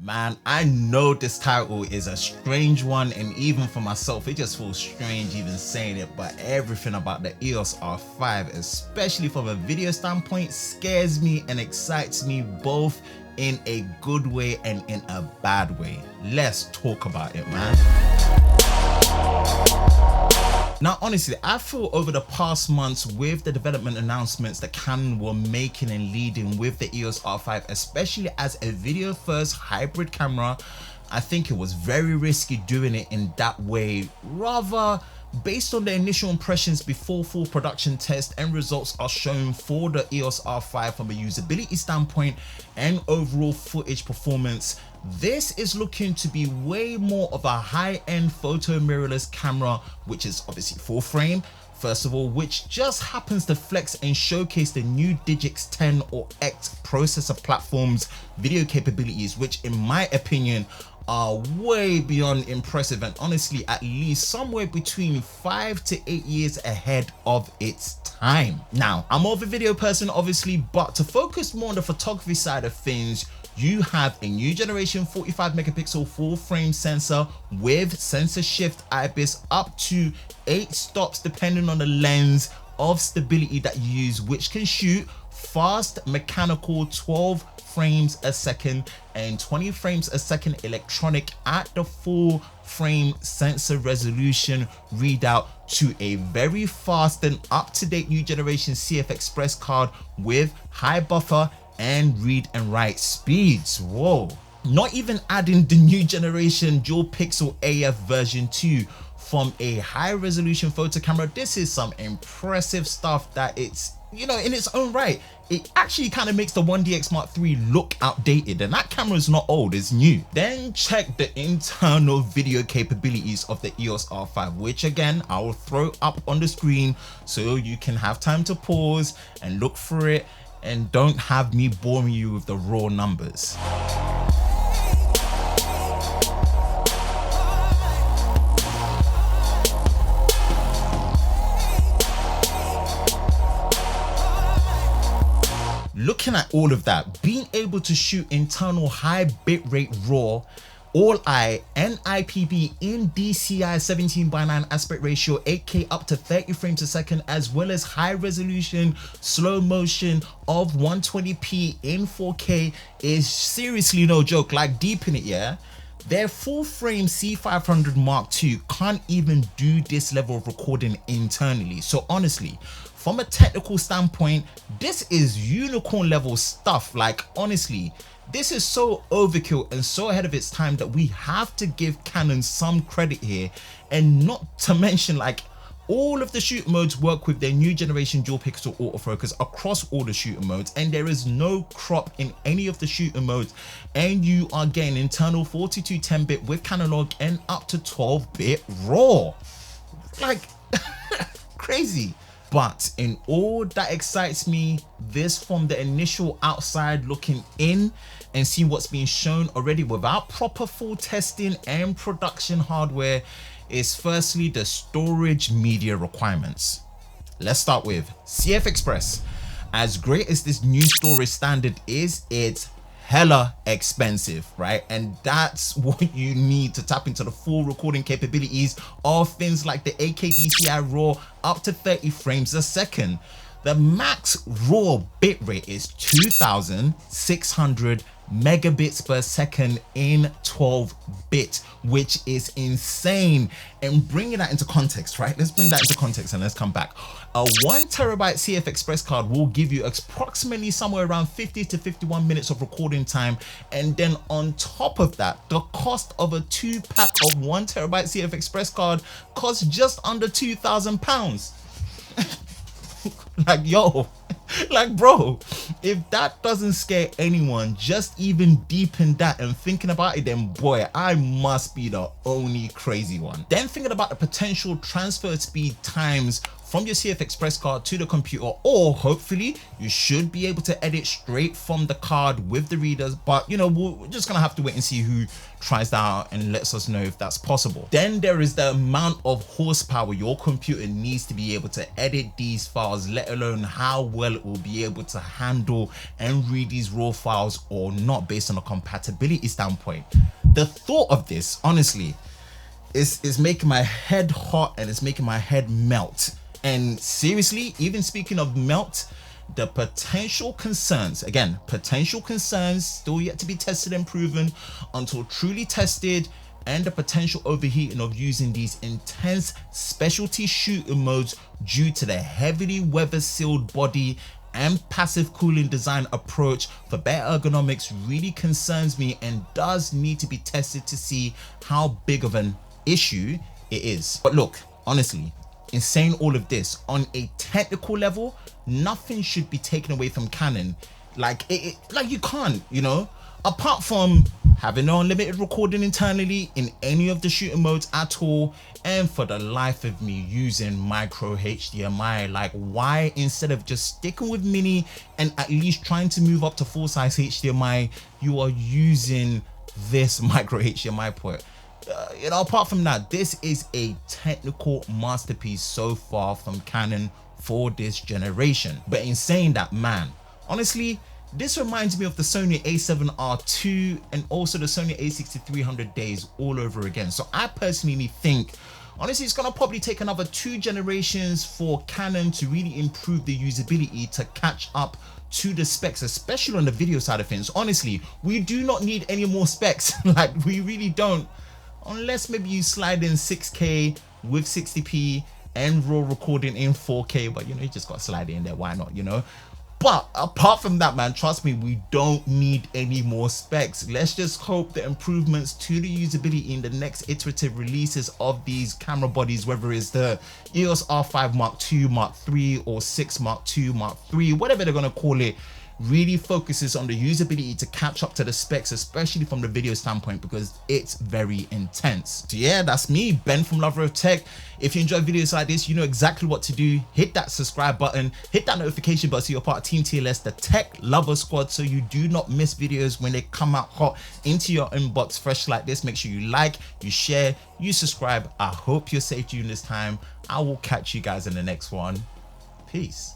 Man, I know this title is a strange one, and even for myself it just feels strange even saying it, but everything about the EOS R5, especially from a video standpoint, scares me and excites me, both in a good way and in a bad way. Let's talk about it, man. Now, honestly, I feel over the past months with the development announcements that Canon were making and leading with the EOS R5, especially as a video first hybrid camera, I think it was very risky doing it in that way. Rather, based on the initial impressions before full production test and results are shown for the EOS R5 from a usability standpoint and overall footage performance, this is looking to be way more of a high-end photo mirrorless camera, which is obviously full frame, first of all, which just happens to flex and showcase the new Digix 10 or X processor platform's video capabilities, which in my opinion are way beyond impressive and honestly at least somewhere between 5 to 8 years ahead of its time. Now, I'm more of a video person obviously, but to focus more on the photography side of things, you have a new generation 45 megapixel full frame sensor with sensor shift IBIS up to 8 stops depending on the lens of stability that you use, which can shoot fast mechanical 12 frames a second and 20 frames a second electronic at the full frame sensor resolution readout to a very fast and up-to-date new generation CF Express card with high buffer and read and write speeds. Whoa, not even adding the new generation dual pixel AF version 2 from a high resolution photo camera. This is some impressive stuff that it's, you know, in its own right, it actually kind of makes the 1DX Mark III look outdated, and that camera is not old, it's new. Then check the internal video capabilities of the EOS R5, which again I will throw up on the screen so you can have time to pause and look for it and don't have me boring you with the raw numbers. Looking at all of that, being able to shoot internal high bitrate RAW, all-eye NIPB in DCI 17:9 aspect ratio, 8K up to 30 frames a second, as well as high resolution slow motion of 120p in 4K is seriously no joke. Like, deep in it, yeah, their full frame C500 Mark II can't even do this level of recording internally. So honestly, from a technical standpoint, this is unicorn level stuff. Like, honestly, this is so overkill and so ahead of its time that we have to give Canon some credit here. And not to mention, like, all of the shooter modes work with their new generation dual pixel autofocus across all the shooter modes, and there is no crop in any of the shooter modes, and you are getting internal 42 10-bit with Canolog and up to 12-bit RAW. Like, crazy. But in all that excites me, this from the initial outside looking in and seeing what's being shown already without proper full testing and production hardware, is firstly the storage media requirements. Let's start with CF Express. As great as this new storage standard is, it's hella expensive, right? And that's what you need to tap into the full recording capabilities of things like the 8K DCI RAW up to 30 frames a second. The max RAW bitrate is 2600 megabits per second in 12-bit, which is insane. And bringing that into context, right? Let's bring that into context and let's come back. A 1 terabyte CF Express card will give you approximately somewhere around 50 to 51 minutes of recording time. And then on top of that, the cost of a 2-pack of 1 terabyte CF Express card costs just under £2,000. Like, yo, like, bro, if that doesn't scare anyone, just even deep in that and thinking about it, then boy, I must be the only crazy one. Then thinking about the potential transfer speed times from your CF Express card to the computer, or hopefully you should be able to edit straight from the card with the readers. But you know, we're just gonna have to wait and see who tries that out and lets us know if that's possible. Then there is the amount of horsepower your computer needs to be able to edit these files, let alone how well it will be able to handle and read these raw files or not, based on a compatibility standpoint. The thought of this, honestly, is making my head hot, and it's making my head melt. And seriously, even speaking of melt, the potential concerns, again, potential concerns still yet to be tested and proven until truly tested, and the potential overheating of using these intense specialty shooting modes due to the heavily weather sealed body and passive cooling design approach for better ergonomics really concerns me, and does need to be tested to see how big of an issue it is. But look, honestly, in saying all of this, on a technical level, nothing should be taken away from Canon. Like you can't, you know, apart from having no unlimited recording internally in any of the shooting modes at all, and for the life of me using micro HDMI. Like, why, instead of just sticking with mini and at least trying to move up to full size HDMI, you are using this micro HDMI port? You know, apart from that, this is a technical masterpiece so far from Canon for this generation. But in saying that, man, honestly, this reminds me of the Sony a7R II and also the Sony a6300 all over again. So I personally think, honestly, it's gonna probably take another 2 generations for Canon to really improve the usability to catch up to the specs, especially on the video side of things. Honestly, we do not need any more specs. Like, we really don't, unless maybe you slide in 6K with 60p and raw recording in 4K, but you know, you just got to slide it in there, why not, you know? But apart from that, man, trust me, we don't need any more specs. Let's just hope the improvements to the usability in the next iterative releases of these camera bodies, whether it's the EOS R5 Mark II, Mark III, or 6 Mark II, Mark III, whatever they're gonna call it, really focuses on the usability to catch up to the specs, especially from the video standpoint, because it's very intense. So yeah, that's me, Ben from Lover of Tech. If you enjoy videos like this, you know exactly what to do. Hit that subscribe button, hit that notification button so you're part of Team TLS, the Tech Lover Squad, so you do not miss videos when they come out hot into your inbox fresh like this. Make sure you like, you share, you subscribe. I hope you're safe during this time. I will catch you guys in the next one. Peace.